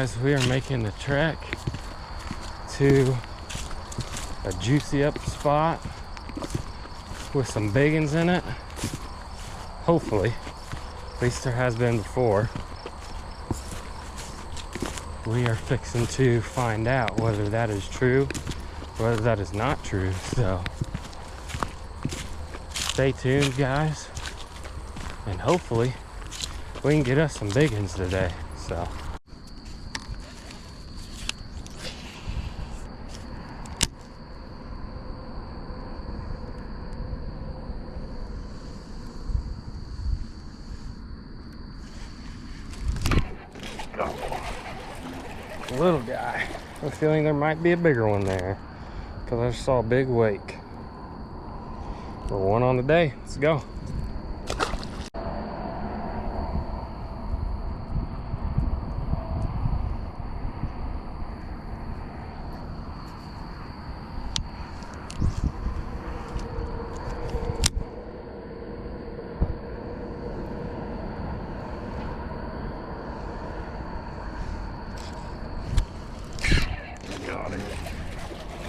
guys, we are making the trek to a juicy up spot with some biggins in it. Hopefully, at least there has been before. We are fixing to find out whether that is true, whether that is not true. So stay tuned, guys, and hopefully we can get us some biggins today. So little guy. I have a feeling there might be a bigger one there because I just saw a big wake. We're one on the day. Let's go.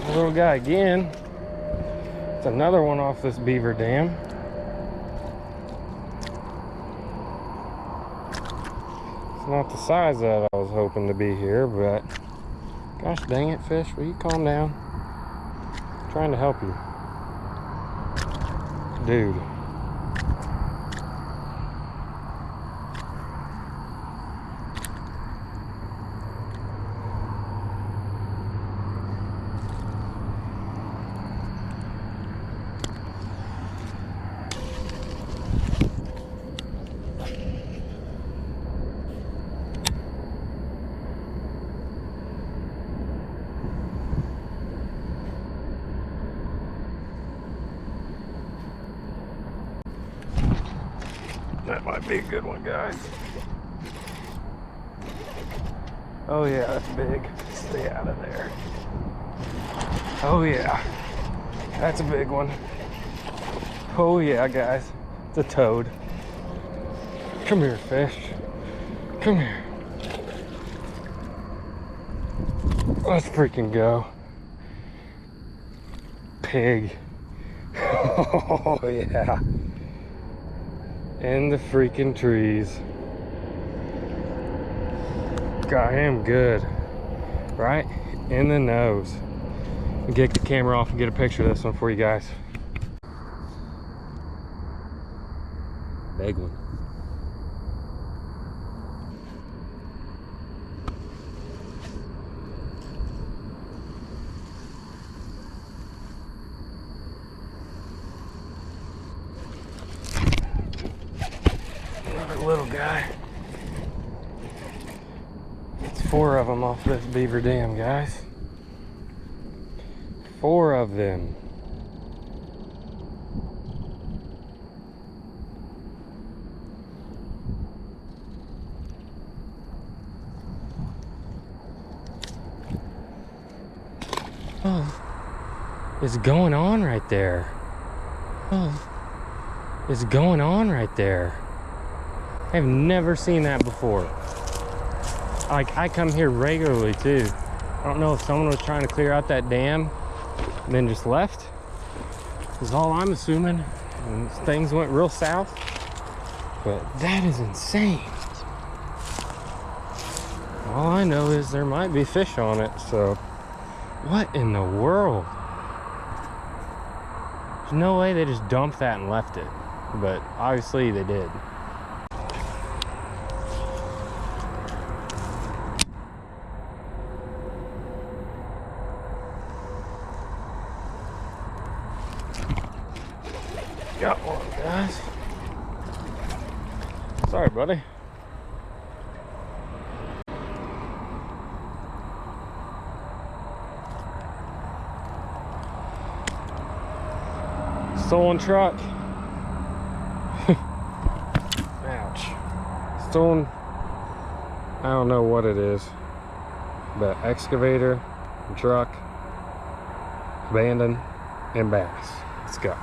Little guy again. It's another one off this beaver dam. It's not the size that I was hoping to be here, but gosh dang it, fish, will you calm down? I'm trying to help you, dude. That might be a good one, guys. Oh yeah, that's big. Stay out of there. Oh yeah, that's a big one. Oh yeah, guys, it's a toad. Come here, fish. Come here. Let's freaking go. Pig. Oh yeah. In the freaking trees. Got him good. Right in the nose. I'll get the camera off and get a picture of this one for you guys. Big one. Little guy. It's 4 of them off this beaver dam, guys. 4 of them. Oh, it's going on right there. Oh, it's going on right there. I've never seen that before. Like, I come here regularly too. I don't know if someone was trying to clear out that dam and then just left. Is all I'm assuming. And things went real south. But that is insane. All I know is there might be fish on it, so what in the world? There's no way they just dumped that and left it. But obviously they did. Got one, guys. Sorry, buddy. Stolen truck. Ouch. Stolen, I don't know what it is, but excavator, truck, abandoned, and bass. Let's go.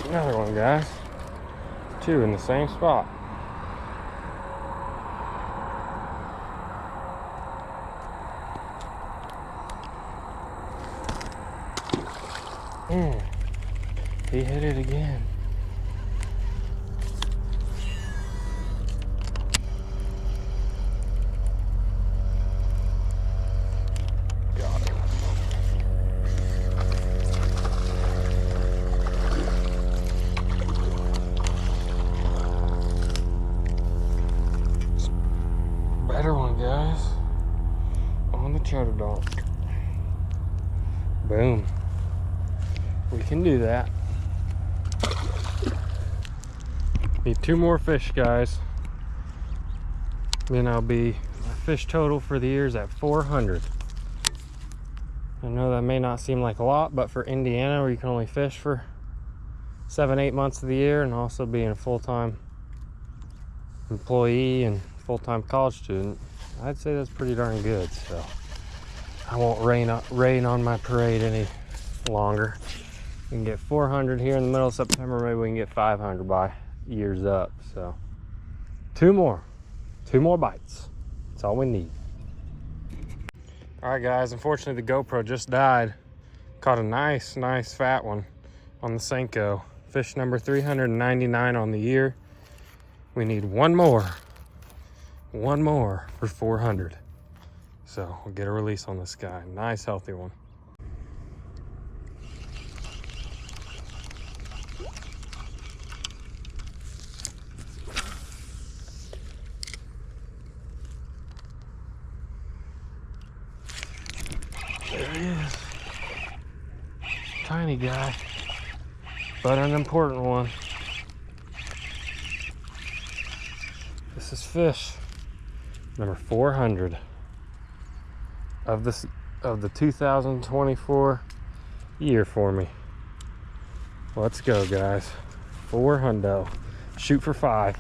Another one, guys. too, in the same spot. He hit it again. Got it. Better one, guys. On the cheddar dog. Boom. We can do that. Need 2 more fish, guys. Then I'll be, my fish total for the year is at 400. I know that may not seem like a lot, but for Indiana, where you can only fish for 7-8 months of the year, and also being a full-time employee and full-time college student, I'd say that's pretty darn good. So I won't rain on my parade any longer. We can get 400 here in the middle of September. Maybe we can get 500 by year's up. So 2 more bites. That's all we need. All right, guys, unfortunately the GoPro just died. Caught a nice fat one on the Senko. Fish number 399 on the year. We need one more for 400. So we'll get a release on this guy. Nice healthy one. There he is. Tiny guy, but an important one. This is fish number 400 of the 2024 year for me. Let's go, guys. 400. Shoot for 5.